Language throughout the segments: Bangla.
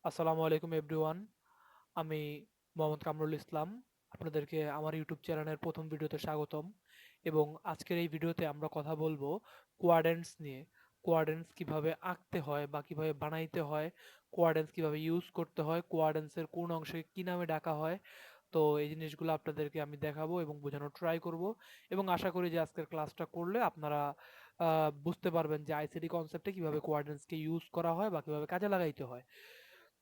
আসসালামু আলাইকুম এভরিওয়ান। আমি মোহাম্মদ কামরুল ইসলাম। আপনাদেরকে আমার ইউটিউব চ্যানেলের প্রথম ভিডিওতে স্বাগতম। এবং আজকের এই ভিডিওতে আমরা কথা বলবো কোয়াড্রেন্টস নিয়ে। কোয়াড্রেন্টস কিভাবে আঁকতে হয় বা কিভাবে বানাইতে হয়, কোয়াড্রেন্টস কিভাবে ইউজ করতে হয়, কোয়াড্রেন্টসের কোন অংশকে কি নামে ডাকা হয়। তো এই জিনিসগুলো আপনাদেরকে আমি দেখাবো এবং বোঝানোর ট্রাই করব, এবং আশা করি যে আজকের ক্লাসটা করলে আপনারা বুঝতে পারবেন যে আইসিটি কনসেপ্টে কিভাবে কোয়াড্রেন্টসকে ইউজ করা হয় বা কিভাবে কাজে লাগাইতে হয়।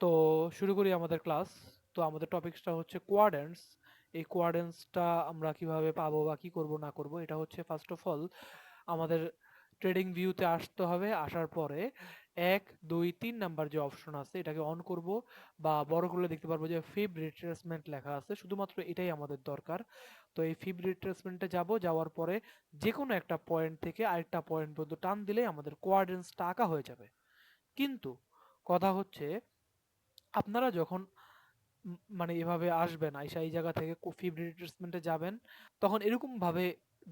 তো শুরু করি আমাদের ক্লাস। তো আমাদের টপিকসটা হচ্ছে কোয়াড্রেন্টস। এই কোয়াড্রেন্টসটা আমরা কিভাবে পাবো বা কি করব না করব, এটা হচ্ছে ফার্স্ট অফ অল আমাদের ট্রেডিং ভিউতে আসতে হবে। আসার পরে 1 2 3 নাম্বার যে অপশন আছে এটাকে অন করব, বা বড় করলে দেখতে পারবো যে ফিব রিট্রেসমেন্ট লেখা আছে, শুধুমাত্র এটাই আমাদের দরকার। তো এই ফিব রিট্রেসমেন্টে যাব, যাওয়ার পরে যে কোনো একটা পয়েন্ট থেকে আরেকটা পয়েন্ট পর্যন্ত টান দিলেই আমাদের কোয়াড্রেন্টসটা আঁকা হয়ে যাবে। কিন্তু কথা হচ্ছে, আপনারা যখন মানে এভাবে আসবেন, আইসা এই জায়গা থেকে ফিভ রিট্রেসমেন্টে যাবেন, তখন এরকম ভাবে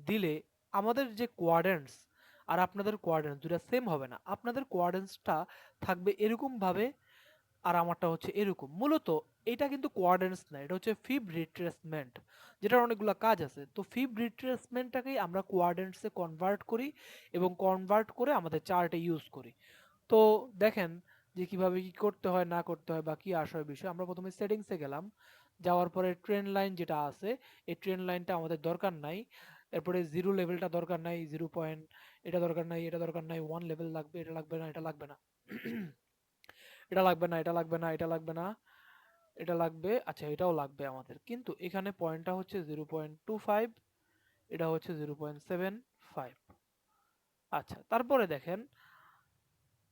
দিলে আমাদের যে কোয়াড্রেন্টস আর আপনাদের কোয়াড্রেন্টস দুটা সেম হবে না। আপনাদের কোয়াড্রেন্টসটা থাকবে এরকম ভাবে, আর আমারটা হচ্ছে এরকম। মূলত এটা কিন্তু কোয়াড্রেন্টস না, এটা হচ্ছে ফিব রিট্রেসমেন্ট, যেটার অনেকগুলো কাজ আছে। তো ফিব রিট্রেসমেন্টটাকেই আমরা কোয়াড্রেন্টসে কনভার্ট করি এবং কনভার্ট করে আমাদের চার্টে ইউজ করি। তো দেখেন যে কিভাবে কি করতে হয় না করতে হয় বা কি আসল বিষয়। আমরা প্রথমে সেটিংসে গেলাম, যাওয়ার পরে ট্রেন লাইন যেটা আছে, এই ট্রেন লাইনটা আমাদের দরকার নাই। এরপরে জিরো লেভেলটা দরকার নাই, 0 পয়েন্ট এটা দরকার নাই, এটা দরকার নাই, 1 লেভেল লাগবে, এটা লাগবে না, এটা লাগবে না। এটা লাগবে না, এটা লাগবে না, এটা লাগবে না, এটা লাগবে, আচ্ছা এটাও লাগবে আমাদের। কিন্তু এখানে পয়েন্টটা হচ্ছে 0.25, এটা হচ্ছে 0.75। আচ্ছা, তারপরে দেখেন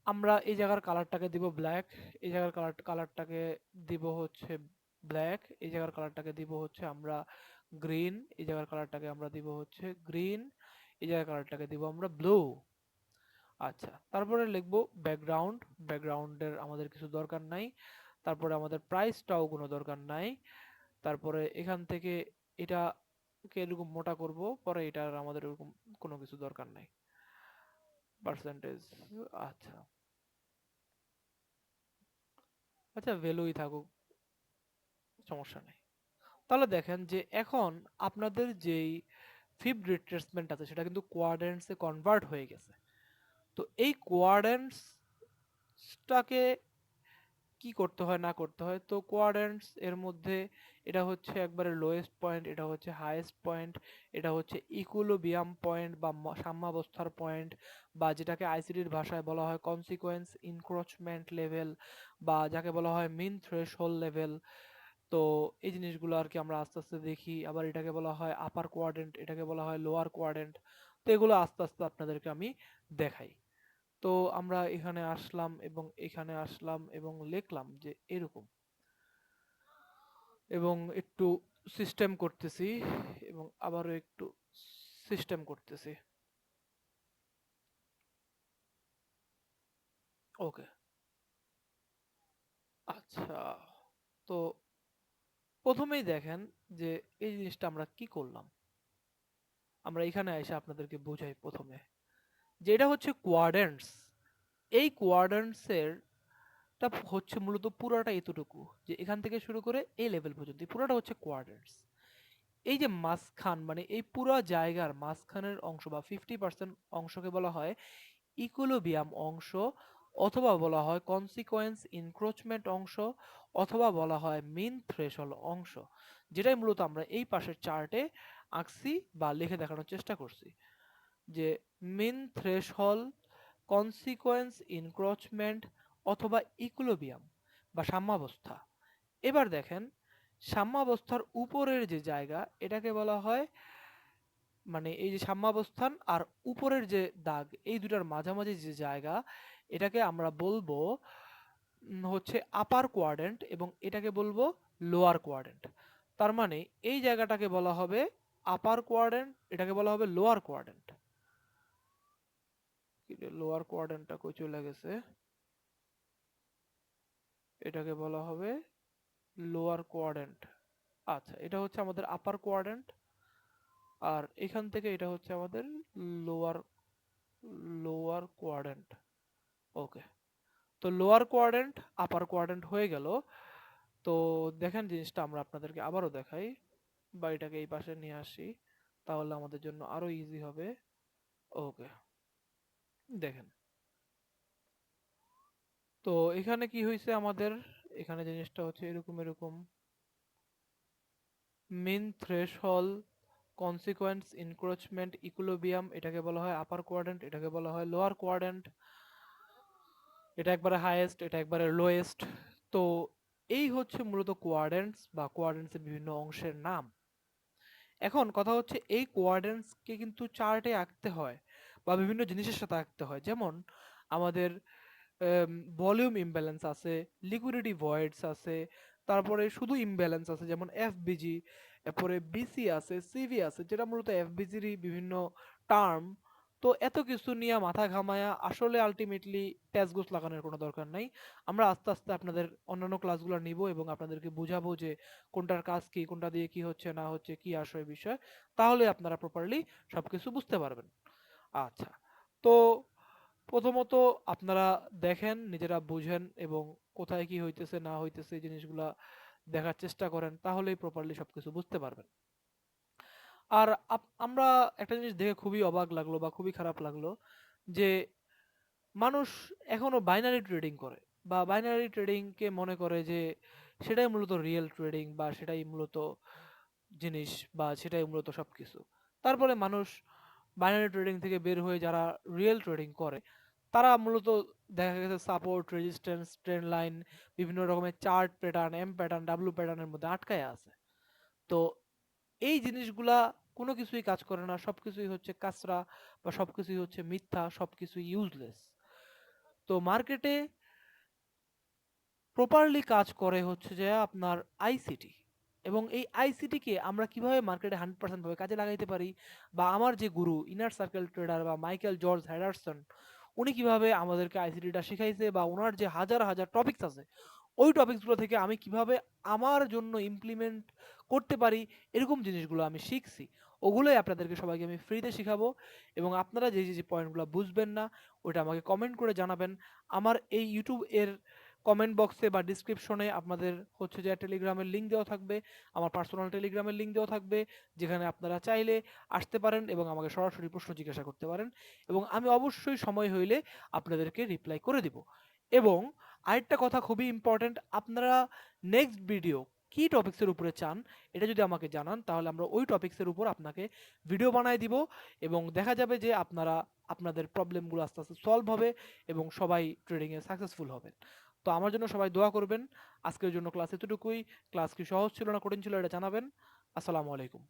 আমরা এই জায়গার কালারটাকে দিব ব্ল্যাক, এই জায়গার কালারটাকে দিব হচ্ছে ব্ল্যাক, এই জায়গার কালারটাকে দিব হচ্ছে আমরা গ্রিন, এই জায়গার কালারটাকে আমরা দিব হচ্ছে গ্রিন, এই জায়গার কালারটাকে দিব আমরা ব্লু। আচ্ছা, তারপরে লিখবো ব্যাকগ্রাউন্ড। ব্যাকগ্রাউন্ডের আমাদের কিছু দরকার নাই। তারপরে আমাদের প্রাইসটাও কোনো দরকার নাই। তারপরে এখান থেকে এটাকে এরকম মোটা করব, পরে এটার আমাদের এরকম কোনো কিছু দরকার নাই। পার্সেন্টেজ, আচ্ছা আচ্ছা ভ্যালুই থাকুক, সমস্যা নেই। তাহলে দেখেন যে এখন আপনাদের যেই ফিফথ রিট্রেসমেন্ট আছে সেটা কিন্তু কোয়াড্রেন্টসে কনভার্ট হয়ে গেছে। তো এই কোয়াড্রেন্টসটাকে কি করতে হয় না করতে হয়, তো কোয়াড্রেন্টস এর মধ্যে এটা হচ্ছে একবারে লোয়েস্ট পয়েন্ট, এটা হচ্ছে হাইয়েস্ট পয়েন্ট, এটা হচ্ছে ইকুইলিব্রিয়াম পয়েন্ট বা সাম্যাবস্থার পয়েন্ট, বা যেটাকে আইসিটির ভাষায় বলা হয় কনসিকোয়েন্স ইনক্রোচমেন্ট লেভেল, বা যাকে বলা হয় মিন থ্রেশহোল্ড লেভেল। তো এই জিনিসগুলো আর কি আমরা আস্তে আস্তে দেখি। আবার এটাকে বলা হয় আপার কোয়াড্রেন্ট, এটাকে বলা হয় লোয়ার কোয়াড্রেন্ট। তো এগুলো আস্তে আস্তে আপনাদেরকে আমি দেখাই। তো আমরা এখানে আসলাম এবং এখানে আসলাম এবং লিখলাম যে এরকম, এবং একটু সিস্টেম করতেছি এবং আবারও একটু সিস্টেম করতেছি। ওকে, আচ্ছা। তো প্রথমেই দেখেন যে এই জিনিসটা আমরা কি করলাম। আমরা এখানে এসে আপনাদেরকে বোঝাই প্রথমে যে এটা হচ্ছে কোয়াড্রেন্টস। এই কোয়াড্রেন্টসের টা হচ্ছে মূলত পুরাটা এতটুকু, যে এখান থেকে শুরু করে এই লেভেল পর্যন্ত এই পুরাটা হচ্ছে কোয়াড্রেন্টস। এই যে মাঝখান মানে এই পুরো জায়গার মাঝখানের অংশ বা 50% অংশকে বলা হয় ইকুইলিব্রিয়াম অংশ, অথবা বলা হয় কনসিকোয়েন্স ইনক্রোচমেন্ট অংশ, অথবা বলা হয় মিন থ্রেশহোল্ড অংশ, যেটাই মূলত আমরা এই পাশের চার্টে আঁকছি বা লিখে দেখানোর চেষ্টা করছি। যে মিন থ্রেশহোল্ড, কনসিকোয়েন্স ইনক্রোচমেন্ট, অথবা ইকুইলিব্রিয়াম বা সাম্যাবস্থা। এবার দেখেন সাম্যাবস্থার উপরের যে জায়গা এটাকে বলা হয়, মানে এই যে সাম্যাবস্থান আর উপরের যে দাগ এই দুটার মাঝামাঝি যে জায়গা, এটাকে আমরা বলবো হচ্ছে আপার কোয়াড্রেন্ট, এবং এটাকে বলবো লোয়ার কোয়াড্রেন্ট। তার মানে এই জায়গাটাকে বলা হবে আপার কোয়াড্রেন্ট, এটাকে বলা হবে লোয়ার কোয়াড্রেন্ট। লোয়ার কোয়াড্রেন্টটা কই চলে গেছে, এটাকে বলা হবে লোয়ার কোয়াড্রেন্ট। আচ্ছা, এটা হচ্ছে আমাদের আপার কোয়াড্রেন্ট, আর এখান থেকে এটা হচ্ছে আমাদের লোয়ার লোয়ার কোয়াড্রেন্ট। ওকে, তো লোয়ার কোয়াড্রেন্ট আপার কোয়াড্রেন্ট হয়ে গেল। তো দেখেন জিনিসটা আমরা আপনাদেরকে আবারও দেখাই, বা এটাকে এই পাশে নিয়ে আসি, তাহলে আমাদের জন্য আরো ইজি হবে। ওকে, দেখেন। তো এখানে কি হয়েছে আমাদের, এখানে জিনিসটা হচ্ছে এরকম এরকম, মিন থ্রেশহোল্ড, কনসিকোয়েন্স, ইনক্রোচমেন্ট, ইকুইলিব্রিয়াম, এটাকে বলা হয় আপার কোয়াড্রেন্ট, এটাকে বলা হয় লোয়ার কোয়াড্রেন্ট, এটা একবারে হাইয়েস্ট, এটা একবারে লোয়েস্ট। তো এই হচ্ছে মূলত কোয়াড্রেন্টস বা কোয়াড্রেন্টসের বিভিন্ন অংশের নাম। এখন কথা হচ্ছে এই কোয়াড্রেন্টসকে কিন্তু চার্টে আঁকতে হয় বা বিভিন্ন জিনিসের সাথে আঁকতে হয়। যেমন আমাদের ভলিউম ইমব্যালেন্স আছে, লিকুইডিটি ভয়েডস আছে, তারপরে শুধু ইমব্যালেন্স আছে যেমন এফবিজি, এরপরে বিসি আছে, সিভি আছে, যেটা মূলত এফবিজিরই বিভিন্ন টার্ম। তো এত কিছু নিয়ে মাথা ঘামায়া আসলে আলটিমেটলি প্যাচগোছ লাগানোর কোনো দরকার নাই। আমরা আস্তে আস্তে আপনাদের অন্যান্য ক্লাসগুলো নিব এবং আপনাদেরকে বুঝাবো যে কোনটার কাজ কি, কোনটা দিয়ে কি হচ্ছে না হচ্ছে, কি আসে বিষয়, তাহলে আপনারা প্রপারলি সবকিছু বুঝতে পারবেন। আচ্ছা, তো প্রথমত আপনারা দেখেন, নিজেরা বুঝেন এবং কোথায় কি হইতেছে না হইতেছে এই জিনিসগুলা দেখার চেষ্টা করেন, তাহলেই প্রপারলি সবকিছু বুঝতে পারবেন। আর আমরা একটা জিনিস দেখে খুবই অবাক লাগলো বা খুবই খারাপ লাগলো যে মানুষ এখনো বাইনারি ট্রেডিং করে, বা বাইনারি ট্রেডিং কে মনে করে যে সেটাই মূলত রিয়েল ট্রেডিং, বা সেটাই মূলত জিনিস, বা সেটাই মূলত সবকিছু। তারপরে মানুষ বাইনারি ট্রেডিং থেকে বের হয়ে যারা রিয়েল ট্রেডিং করে, তারা মূলত দেখা গেছে সাপোর্ট, রেজিস্ট্যান্স, ট্রেন্ড লাইন, বিভিন্ন রকমের chart pattern, M pattern, W প্যাটার্নের মধ্যে আটকায় আছে। তো এই জিনিসগুলা কোনো কিছুই কাজ করে না, সবকিছুই হচ্ছে কাঁচরা, বা সবকিছুই হচ্ছে মিথ্যা, সবকিছুই ইউজলেস। তো মার্কেটে প্রপারলি কাজ করে হচ্ছে যে আপনার আইসিটি, এবং এই আইসিটি কে আমরা কিভাবে মার্কেটে 100% ভাবে কাজে লাগাইতে পারি, বা আমার যে গুরু ইনার সার্কেল ট্রেডার বা মাইকেল জর্জ হ্যাডারসন, উনি কিভাবে আমাদেরকে আইসিটিটা শিখাইছে, বা ওনার যে হাজার হাজার টপিকস আছে, ওই টপিকসগুলো থেকে আমি কিভাবে আমার জন্য ইমপ্লিমেন্ট করতে পারি, এরকম জিনিসগুলো আমি শিখছি। ওগুলোই আপনাদেরকে সবাইকে আমি ফ্রিতে শিখাবো। এবং আপনারা যে যে যে পয়েন্টগুলো বুঝবেন না, ওটা আমাকে কমেন্ট করে জানাবেন। আমার এই ইউটিউব এর কমেন্ট বক্সে বা ডিসক্রিপশনে আপনাদের হচ্ছে যে টেলিগ্রামের লিঙ্ক দেওয়া থাকবে, আমার পার্সোনাল টেলিগ্রামের লিঙ্ক দেওয়া থাকবে, যেখানে আপনারা চাইলে আসতে পারেন এবং আমাকে সরাসরি প্রশ্ন জিজ্ঞাসা করতে পারেন, এবং আমি অবশ্যই সময় হইলে আপনাদেরকে রিপ্লাই করে দিব। এবং আরেকটা কথা খুবই ইম্পর্ট্যান্ট, আপনারা নেক্সট ভিডিও কি টপিক্সের উপরে চান এটা যদি আমাকে জানান, তাহলে আমরা ওই টপিক্সের উপর আপনাকে ভিডিও বানায় দিব, এবং দেখা যাবে যে আপনারা আপনাদের প্রবলেমগুলো আস্তে আস্তে সলভ হবে এবং সবাই ট্রেডিংয়ে সাকসেসফুল হবেন। তো আমার জন্য সবাই দোয়া করবেন। আজকের জন্য ক্লাস এতটুকুই। ক্লাস কি সহজ ছিল না কঠিন ছিল এটা জানাবেন। আসসালামু আলাইকুম।